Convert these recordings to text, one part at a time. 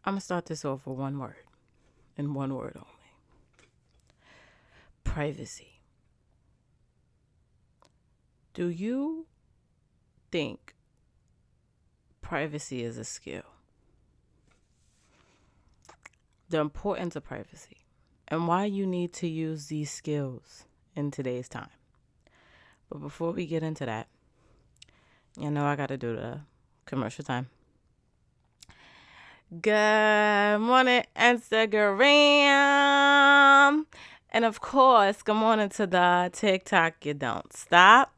I'm going to start this off with one word, and one word only. Privacy. Do you think privacy is a skill? The importance of privacy and why you need to use these skills in today's time. But before we get into that, I got to do the commercial time. Good morning, Instagram. And of course, good morning to the TikTok You Don't Stop.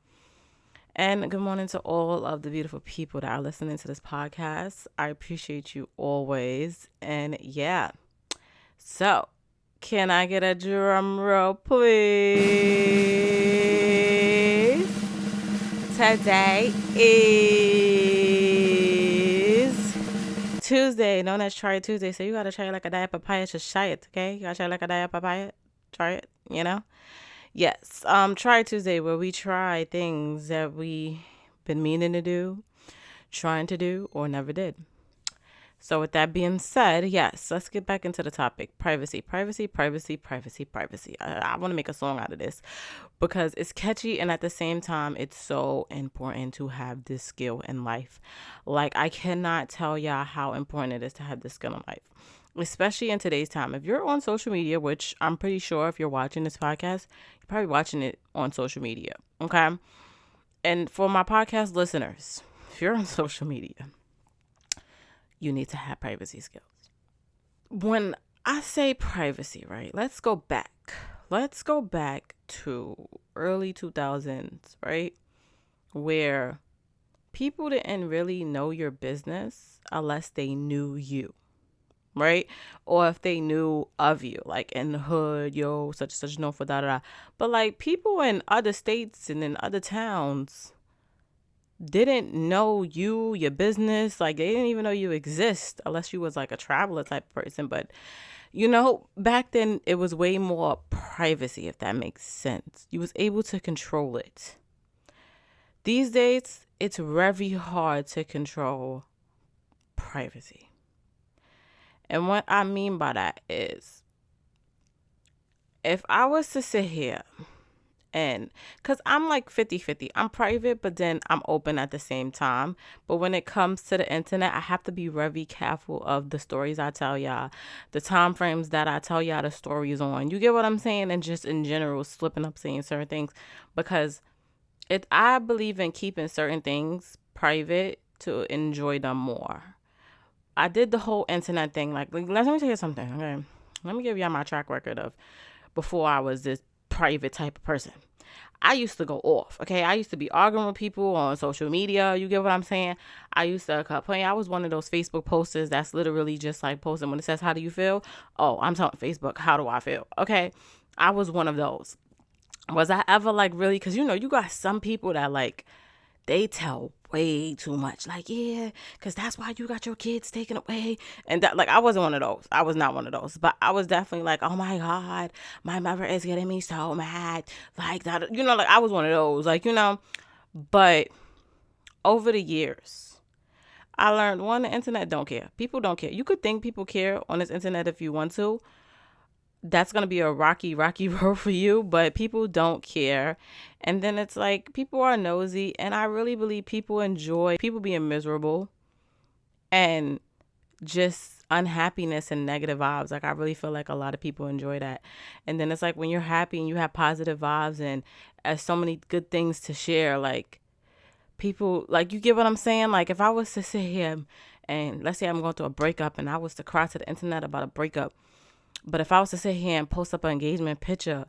And good morning to all of the beautiful people that are listening to this podcast. I appreciate you always. And yeah, so can I get a drum roll, please? Today is Tuesday, known as Try It Tuesday. So you got to try it like a diet papaya. Just try it, okay? You got to try it like a diet papaya. Try it, Yes, Try Tuesday, where we try things that we been meaning to do, trying to do, or never did. So with that being said, yes, let's get back into the topic. Privacy. I want to make a song out of this because it's catchy, and at the same time, it's so important to have this skill in life. Like, I cannot tell y'all how important it is to have this skill in life, especially in today's time. If you're on social media, which I'm pretty sure if you're watching this podcast, you're probably watching it on social media, okay? And for my podcast listeners, if you're on social media, you need to have privacy skills. When I say privacy, right, let's go back to early 2000s, right, where people didn't really know your business unless they knew you. Right? Or if they knew of you, like in the hood, yo, such and such, no for da da da. But like people in other states and in other towns didn't know you, your business. Like they didn't even know you exist unless you was like a traveler type of person. But back then it was way more privacy, if that makes sense. You was able to control it. These days, it's very hard to control privacy. And what I mean by that is, if I was to sit here and, because I'm like 50-50, I'm private, but then I'm open at the same time. But when it comes to the internet, I have to be very careful of the stories I tell y'all, the time frames that I tell y'all the stories on. You get what I'm saying? And just in general, slipping up saying certain things, because I believe in keeping certain things private to enjoy them more. I did the whole internet thing. Like, let me tell you something, okay? Let me give y'all my track record of before I was this private type of person. I used to go off, okay? I used to be arguing with people on social media. You get what I'm saying? I used to complain. I was one of those Facebook posters that's literally just like posting when it says, how do you feel? Oh, I'm telling Facebook, how do I feel? Okay? I was one of those. Was I ever like really? Because, you got some people that like, they tell way too much. Like, yeah, because that's why you got your kids taken away. And that, like, I wasn't one of those. I was not one of those. But I was definitely like, oh my God, my mother is getting me so mad. Like that, like I was one of those. Like, but over the years, I learned, one, the internet don't care. People don't care. You could think people care on this internet if you want to. That's going to be a rocky road for you, but people don't care. And then it's like, people are nosy, and I really believe people enjoy people being miserable and just unhappiness and negative vibes. Like, I really feel like a lot of people enjoy that. And then it's like, when you're happy and you have positive vibes and so many good things to share, like, people, like, you get what I'm saying? Like, if I was to sit here and let's say I'm going through a breakup and I was to cry to the internet about a breakup, but if I was to sit here and post up an engagement picture,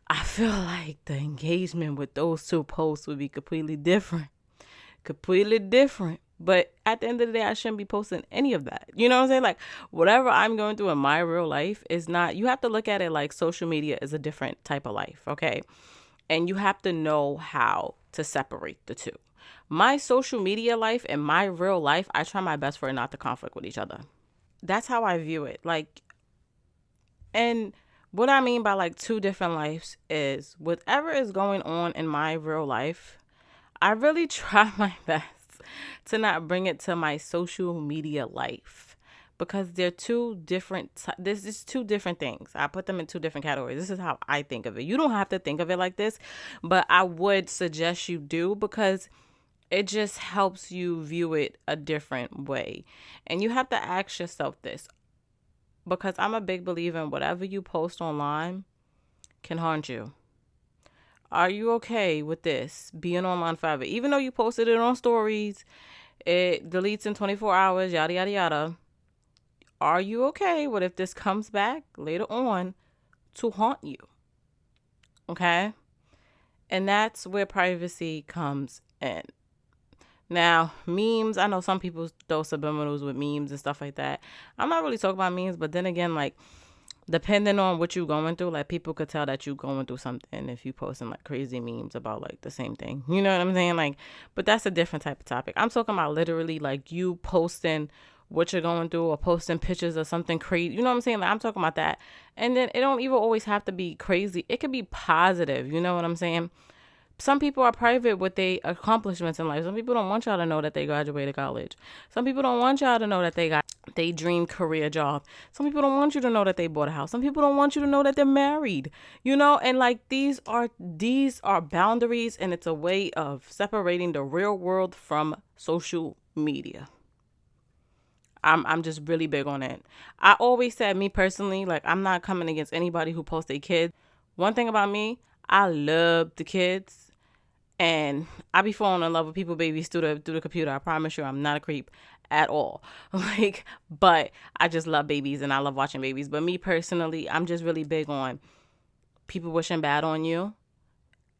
I feel like the engagement with those two posts would be completely different. But at the end of the day, I shouldn't be posting any of that. You know what I'm saying? Like, whatever I'm going through in my real life is not, you have to look at it like social media is a different type of life, okay? And you have to know how to separate the two. My social media life and my real life, I try my best for it not to conflict with each other. That's how I view it. Like, and what I mean by like two different lives is whatever is going on in my real life, I really try my best to not bring it to my social media life, because they're two different. This is two different things. I put them in two different categories. This is how I think of it. You don't have to think of it like this, but I would suggest you do, because it just helps you view it a different way. And you have to ask yourself this, because I'm a big believer in whatever you post online can haunt you. Are you okay with this being online forever? Even though you posted it on stories, it deletes in 24 hours, yada, yada, yada. Are you okay with if this comes back later on to haunt you? Okay? And that's where privacy comes in. Now, memes, I know some people throw subliminals with memes and stuff like that. I'm not really talking about memes, but then again, like, depending on what you're going through, like, people could tell that you're going through something if you posting like crazy memes about like the same thing. You know what I'm saying? Like, but that's a different type of topic. I'm talking about literally like you posting what you're going through or posting pictures of something crazy. You know what I'm saying? Like, I'm talking about that. And then it don't even always have to be crazy. It could be positive. You know what I'm saying? Some people are private with their accomplishments in life. Some people don't want y'all to know that they graduated college. Some people don't want y'all to know that they got their dream career job. Some people don't want you to know that they bought a house. Some people don't want you to know that they're married. You know, and like these are boundaries, and it's a way of separating the real world from social media. I'm just really big on it. I always said, me personally, like, I'm not coming against anybody who posts their kids. One thing about me, I love the kids. And I be falling in love with people, babies, through the computer. I promise you, I'm not a creep at all. Like, but I just love babies and I love watching babies. But me personally, I'm just really big on people wishing bad on you.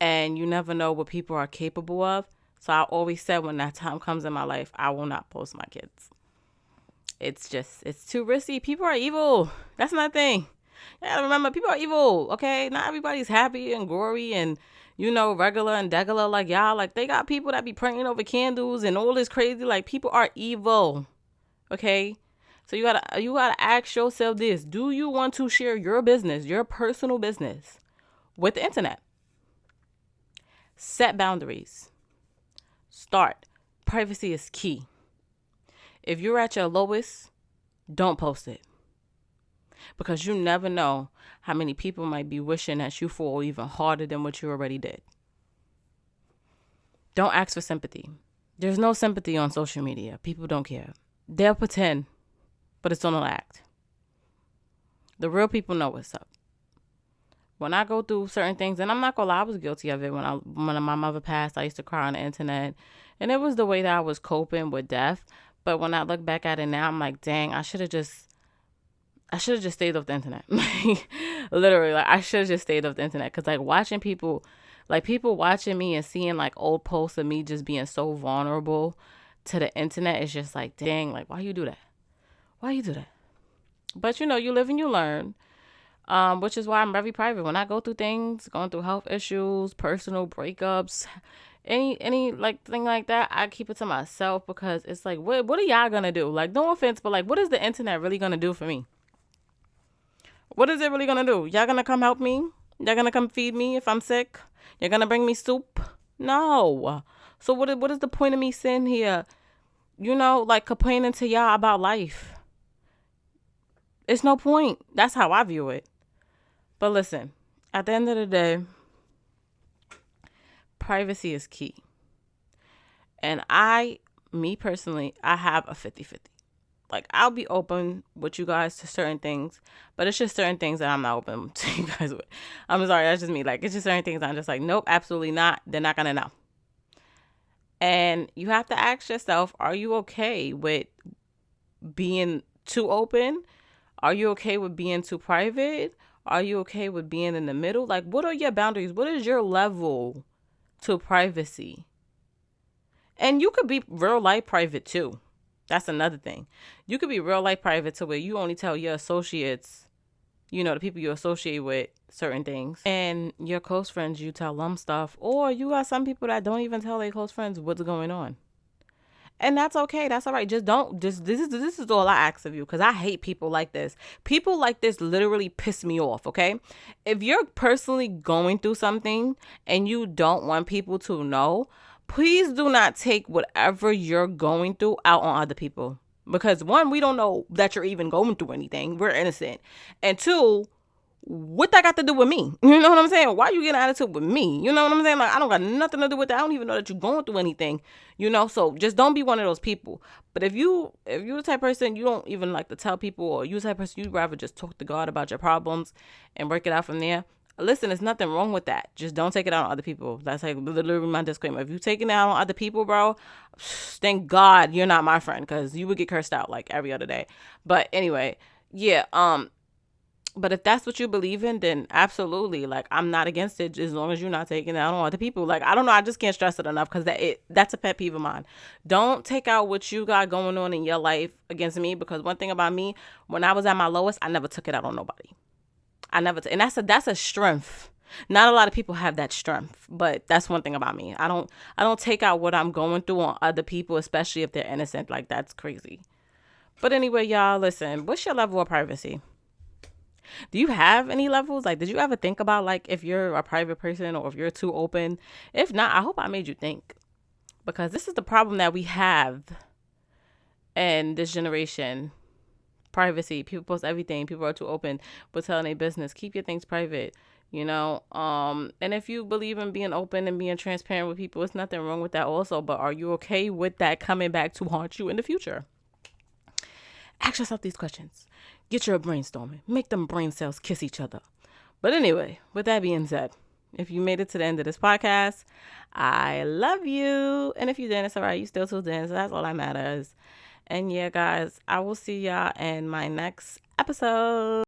And you never know what people are capable of. So I always said, when that time comes in my life, I will not post my kids. It's too risky. People are evil. That's my thing. Yeah, remember, people are evil, okay? Not everybody's happy and gory and, you know, regular and degular like y'all. Like, they got people that be praying over candles and all this crazy. Like, people are evil, okay? So you gotta ask yourself this: do you want to share your business, your personal business, with the internet? Set boundaries. Start. Privacy is key. If you're at your lowest, don't post it. Because you never know how many people might be wishing that you fall even harder than what you already did. Don't ask for sympathy. There's no sympathy on social media. People don't care. They'll pretend, but it's on an act. The real people know what's up. When I go through certain things, and I'm not gonna lie, I was guilty of it when my mother passed. I used to cry on the internet, and it was the way that I was coping with death. But when I look back at it now, I'm like, dang, I should have just stayed off the internet. Literally, like, I should have just stayed off the internet. Because, like, watching people watching me and seeing, like, old posts of me just being so vulnerable to the internet is just like, dang, like, why you do that? Why you do that? But, you know, you live and you learn, which is why I'm very private. When I go through things, going through health issues, personal breakups, any like thing like that, I keep it to myself, because it's like, what are y'all gonna do? Like, no offense, but like, what is the internet really gonna do for me? What is it really gonna do? Y'all gonna come help me? Y'all gonna come feed me if I'm sick? You're gonna bring me soup? No. So what is the point of me sitting here, you know, like, complaining to y'all about life? It's no point. That's how I view it. But listen, at the end of the day, privacy is key. And me personally, I have a 50-50. Like, I'll be open with you guys to certain things, but it's just certain things that I'm not open to you guys with. I'm sorry, that's just me. Like, it's just certain things I'm just like, nope, absolutely not. They're not going to know. And you have to ask yourself, are you okay with being too open? Are you okay with being too private? Are you okay with being in the middle? Like, what are your boundaries? What is your level to privacy? And you could be real life private too. That's another thing. You could be real life private to where you only tell your associates, you know, the people you associate with, certain things. And your close friends, you tell them stuff. Or you got some people that don't even tell their close friends what's going on. And that's okay. That's all right. Just don't. This is all I ask of you, because I hate people like this. People like this literally piss me off, okay? If you're personally going through something and you don't want people to know, please do not take whatever you're going through out on other people. Because one, we don't know that you're even going through anything. We're innocent. And two, what that got to do with me? You know what I'm saying? Why you getting attitude with me? You know what I'm saying? Like, I don't got nothing to do with that. I don't even know that you're going through anything. So just don't be one of those people. But if you're the type of person you don't even like to tell people, or you the type of person you'd rather just talk to God about your problems and work it out from there. Listen, there's nothing wrong with that. Just don't take it out on other people. That's like literally my disclaimer. If you taking it out on other people, bro, thank God you're not my friend, because you would get cursed out like every other day. But anyway, yeah. But if that's what you believe in, then absolutely, like, I'm not against it as long as you're not taking it out on other people. Like, I don't know, I just can't stress it enough, because that's a pet peeve of mine. Don't take out what you got going on in your life against me, because one thing about me, when I was at my lowest, I never took it out on nobody. And that's a strength. Not a lot of people have that strength, but that's one thing about me. I don't take out what I'm going through on other people, especially if they're innocent. Like, that's crazy. But anyway, y'all, listen, what's your level of privacy? Do you have any levels? Like, did you ever think about, like, if you're a private person or if you're too open? If not, I hope I made you think, because this is the problem that we have in this generation. Privacy. People post everything. People are too open with telling their business. Keep your things private. And if you believe in being open and being transparent with people, it's nothing wrong with that also. But are you okay with that coming back to haunt you in the future? Ask yourself these questions. Get your brainstorming. Make them brain cells kiss each other. But anyway, with that being said, if you made it to the end of this podcast, I love you. And if you didn't, it's all right. You still tuned in, so that's all that matters. And yeah, guys, I will see y'all in my next episode.